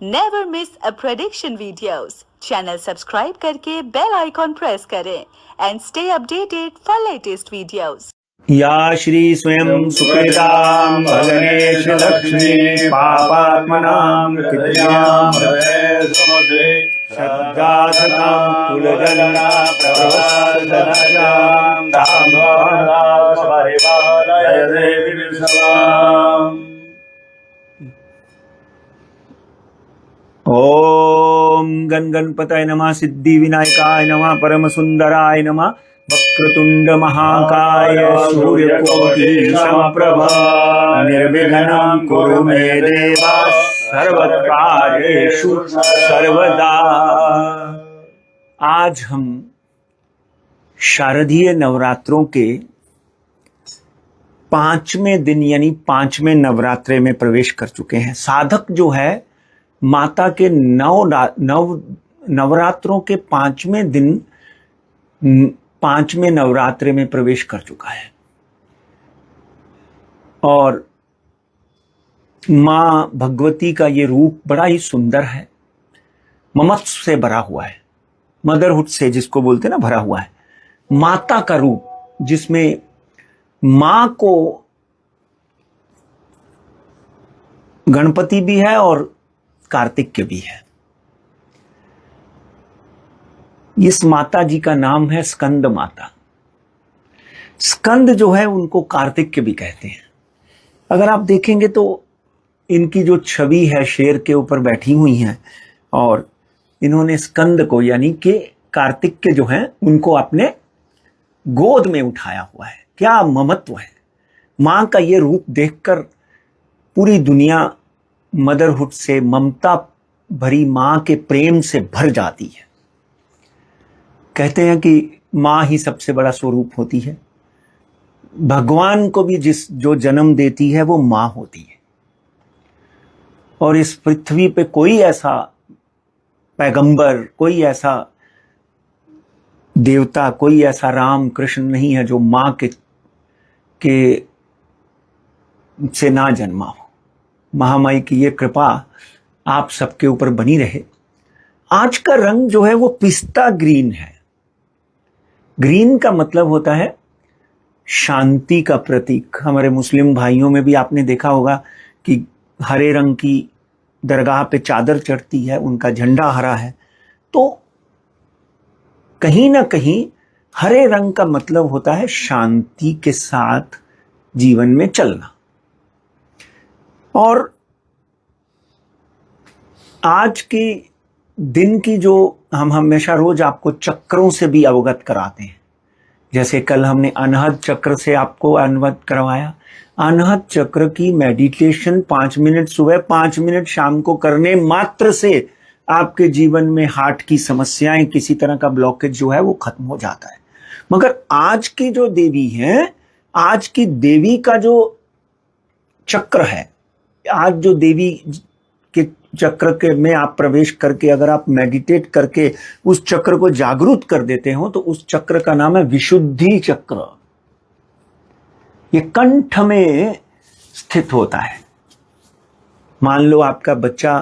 Never miss अ prediction videos. Channel subscribe करके bell icon press करें and stay updated for latest videos. या श्री स्वयं सुकृतां भगनेश लक्ष्मी पापात्मनां कृतयां श्रद्धासतां कुलजना प्रवसदनां तां परिवारय देवी विश्वाम्। ओम गण गणपतये नमः, सिद्धि विनायकाय नमः, परम सुंदराय नमः, वक्रतुंड महाकाय सूर्यकोटि समप्रभा निर्विघ्नं कुरु मे देवा सर्वकार्येषु सर्वदा। आज हम शारदीय नवरात्रों के 5वें दिन यानी 5वें नवरात्रे में प्रवेश कर चुके हैं। साधक जो है माता के नवरात्रों के 5वें दिन 5वें नवरात्रे में प्रवेश कर चुका है और मां भगवती का ये रूप बड़ा ही सुंदर है, ममत्व से भरा हुआ है, मदरहुड से जिसको बोलते हैं ना, भरा हुआ है। माता का रूप जिसमें मां को गणपति भी है और कार्तिक भी है। इस माता जी का नाम है स्कंद माता। स्कंद जो है उनको कार्तिक भी कहते हैं। अगर आप देखेंगे तो इनकी जो छवि है शेर के ऊपर बैठी हुई हैं और इन्होंने स्कंद को यानी कि कार्तिक के जो हैं उनको अपने गोद में उठाया हुआ है। क्या ममत्व है। मां का ये रूप देखकर पूरी दुनिया मदरहुड से, ममता भरी मां के प्रेम से भर जाती है। कहते हैं कि मां ही सबसे बड़ा स्वरूप होती है। भगवान को भी जो जन्म देती है वो मां होती है। और इस पृथ्वी पे कोई ऐसा पैगंबर, कोई ऐसा देवता, कोई ऐसा राम कृष्ण नहीं है जो मां के से ना जन्मा हो। महामाई की ये कृपा आप सबके ऊपर बनी रहे। आज का रंग जो है वो पिस्ता ग्रीन है। ग्रीन का मतलब होता है शांति का प्रतीक। हमारे मुस्लिम भाइयों में भी आपने देखा होगा कि हरे रंग की दरगाह पे चादर चढ़ती है, उनका झंडा हरा है। तो कहीं ना कहीं हरे रंग का मतलब होता है शांति के साथ जीवन में चलना। और आज के दिन की जो हम हमेशा रोज आपको चक्रों से भी अवगत कराते हैं। जैसे कल हमने अनहद चक्र से आपको अवगत करवाया। अनहद चक्र की मेडिटेशन 5 मिनट सुबह 5 मिनट शाम को करने मात्र से आपके जीवन में हार्ट की समस्याएं, किसी तरह का ब्लॉकेज जो है वो खत्म हो जाता है। मगर आज की जो देवी है, आज की देवी का जो चक्र है, आज जो देवी के चक्र के में आप प्रवेश करके अगर आप मेडिटेट करके उस चक्र को जागरूक कर देते हो तो उस चक्र का नाम है विशुद्धि चक्र। ये कंठ में स्थित होता है। मान लो आपका बच्चा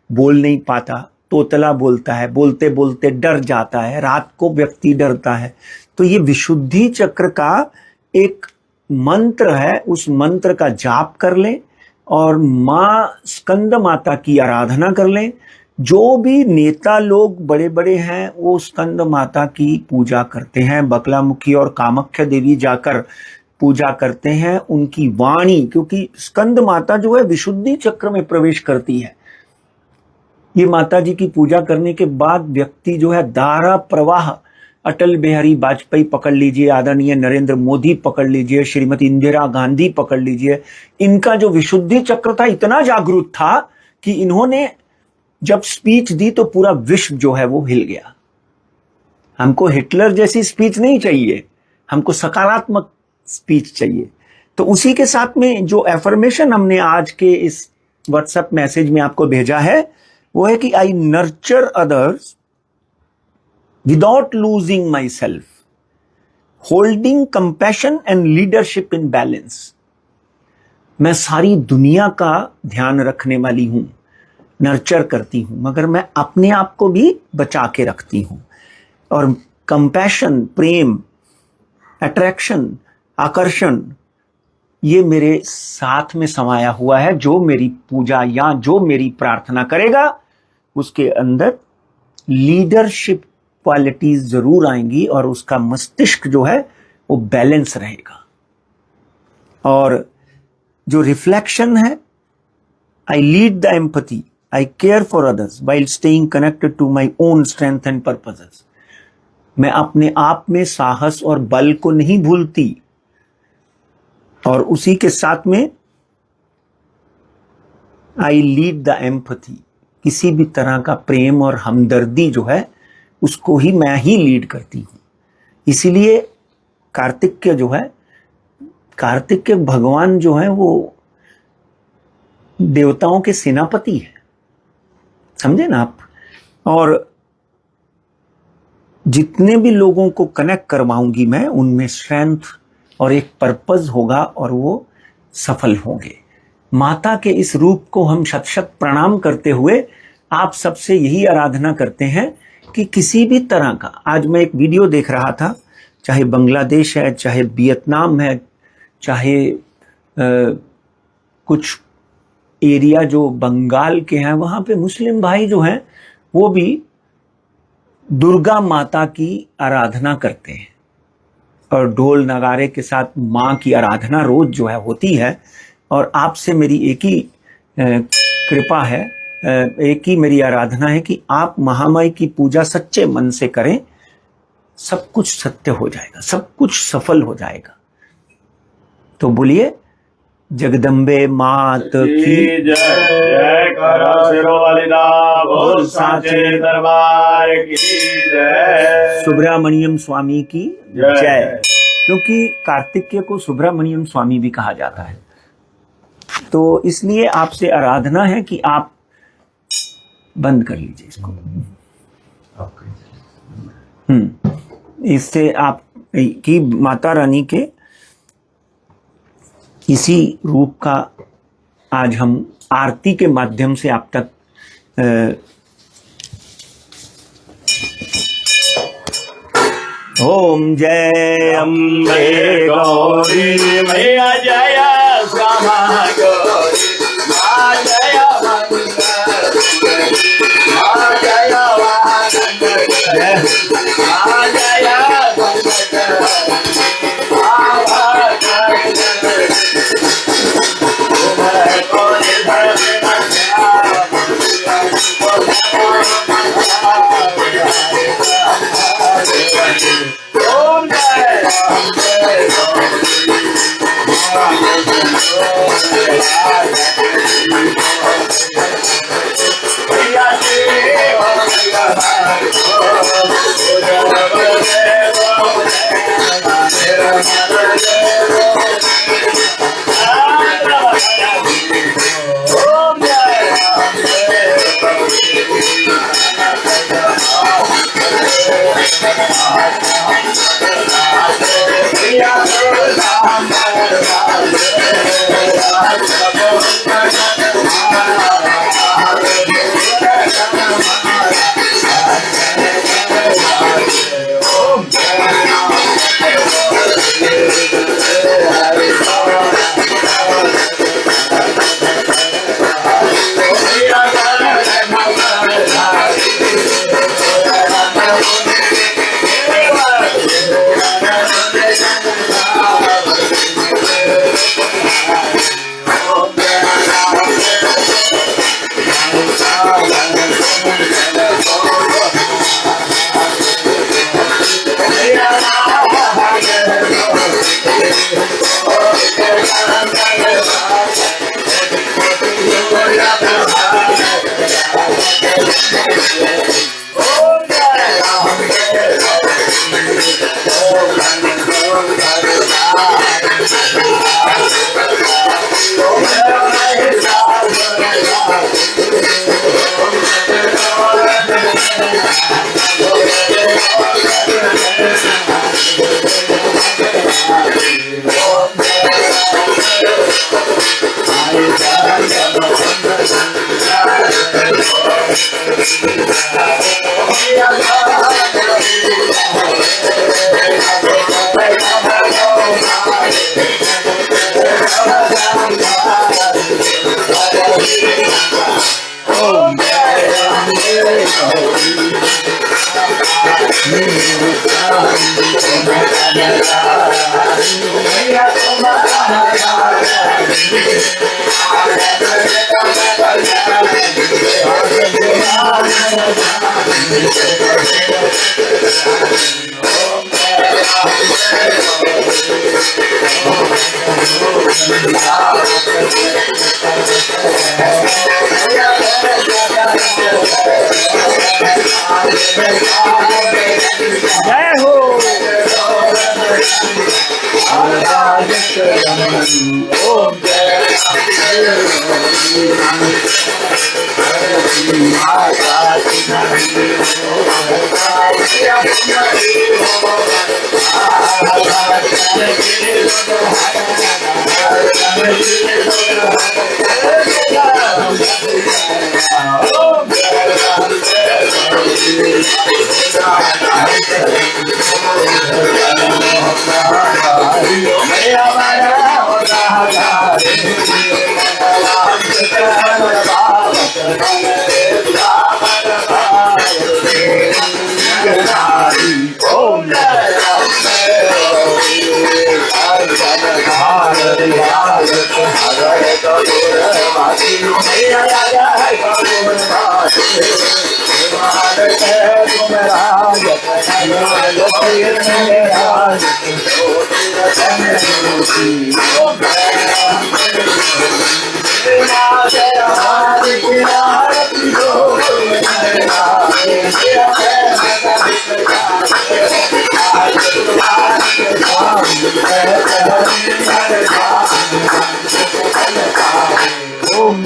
बोल नहीं पाता, तोतला बोलता है, बोलते बोलते डर जाता है, रात को व्यक्ति डरता है, तो ये विशुद्धि चक्र का एक मंत्र है। उस मंत्र का जाप कर ले और मां स्कंद माता की आराधना कर लें। जो भी नेता लोग बड़े बड़े हैं वो स्कंद माता की पूजा करते हैं। बकलामुखी और कामाख्या देवी जाकर पूजा करते हैं उनकी वाणी, क्योंकि स्कंद माता जो है विशुद्धि चक्र में प्रवेश करती है। ये माता जी की पूजा करने के बाद व्यक्ति जो है धारा प्रवाह, अटल बिहारी वाजपेयी पकड़ लीजिए, आदरणीय नरेंद्र मोदी पकड़ लीजिए, श्रीमती इंदिरा गांधी पकड़ लीजिए, इनका जो विशुद्धि चक्र था इतना जागरूक था कि इन्होंने जब स्पीच दी तो पूरा विश्व जो है वो हिल गया। हमको हिटलर जैसी स्पीच नहीं चाहिए, हमको सकारात्मक स्पीच चाहिए। तो उसी के साथ में जो एफर्मेशन हमने आज के इस व्हाट्सएप मैसेज में आपको भेजा है वो है कि I nurture others without losing myself, holding compassion and leadership in balance। मैं सारी दुनिया का ध्यान रखने वाली हूं नर्चर करती हूँ, मगर मैं अपने आप को भी बचा के रखती हूँ। और कंपैशन, प्रेम, अट्रैक्शन, आकर्षण, ये मेरे साथ में समाया हुआ है। जो मेरी पूजा या जो मेरी प्रार्थना करेगा उसके अंदर लीडरशिप क्वालिटीज जरूर आएंगी और उसका मस्तिष्क जो है वो बैलेंस रहेगा। और जो रिफ्लेक्शन है, I lead the empathy, I care for others while staying connected to my own strength and purposes. मैं अपने आप में साहस और बल को नहीं भूलती, और उसी के साथ में आई लीड द एम्पैथी, किसी भी तरह का प्रेम और हमदर्दी जो है उसको ही मैं ही लीड करती हूं। इसीलिए कार्तिकेय जो है, कार्तिकेय भगवान जो है वो देवताओं के सेनापति है, समझे ना आप। और जितने भी लोगों को कनेक्ट करवाऊंगी मैं, उनमें स्ट्रेंथ और एक पर्पस होगा और वो सफल होंगे। माता के इस रूप को हम शत शत प्रणाम करते हुए आप सबसे यही आराधना करते हैं कि किसी भी तरह का, आज मैं एक वीडियो देख रहा था, चाहे बांग्लादेश है, चाहे वियतनाम है, चाहे कुछ एरिया जो बंगाल के हैं, वहां पे मुस्लिम भाई जो हैं वो भी दुर्गा माता की आराधना करते हैं और ढोल नगारे के साथ माँ की आराधना रोज जो है होती है। और आपसे मेरी एक ही कृपा है, एक ही मेरी आराधना है कि आप महामाई की पूजा सच्चे मन से करें, सब कुछ सत्य हो जाएगा, सब कुछ सफल हो जाएगा। तो बोलिए जगदम्बे मात की जय। जय करो सिरों वाली दा, बोल साचे दरबार की जय। सुब्रमण्यम स्वामी की जय। जय। क्योंकि कार्तिकेय को सुब्रमण्यम स्वामी भी कहा जाता है, तो इसलिए आपसे आराधना है कि आप बंद कर लीजिए इसको। इससे आप की माता रानी के इसी रूप का आज हम आरती के माध्यम से आप तक ओम जय अम्बे गौरी मैया जय श्यामा गौरी, माँ जय मंगल माँ जय वाहन जय माँ जय जय हो। ओम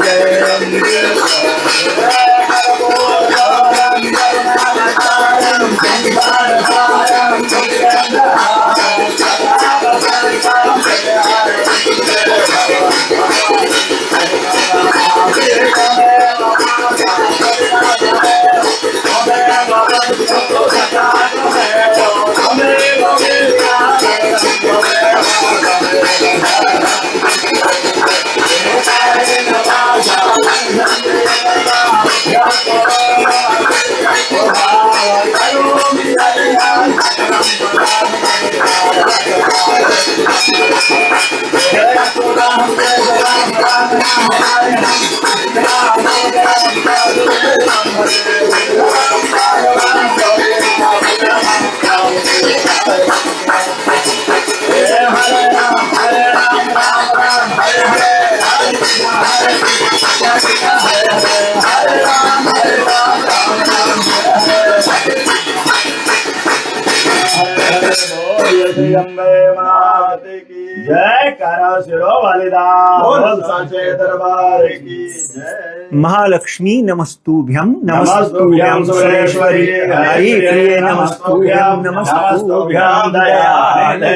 अम्बे मात की जय। करा सिरो वालिदास बोल सांचे दरबार की जय। महालक्ष्मी नमस्तुभ्यं नमस्तुभ्यं सुरेश्वरी हरि प्रिय नमस्तुभ्यं नमस्तुभ्यं दयाले।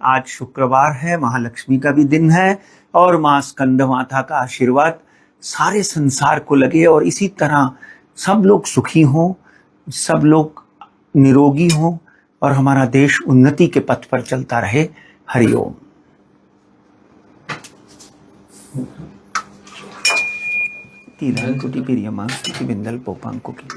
आज शुक्रवार है, महालक्ष्मी का भी दिन है और माँ स्कंद माता का आशीर्वाद सारे संसार को लगे और इसी तरह सब लोग सुखी हों, सब लोग निरोगी हों और हमारा देश उन्नति के पथ पर चलता रहे। हरिओम। तीरन कुटी पिरियमा बिंदल पोपांको की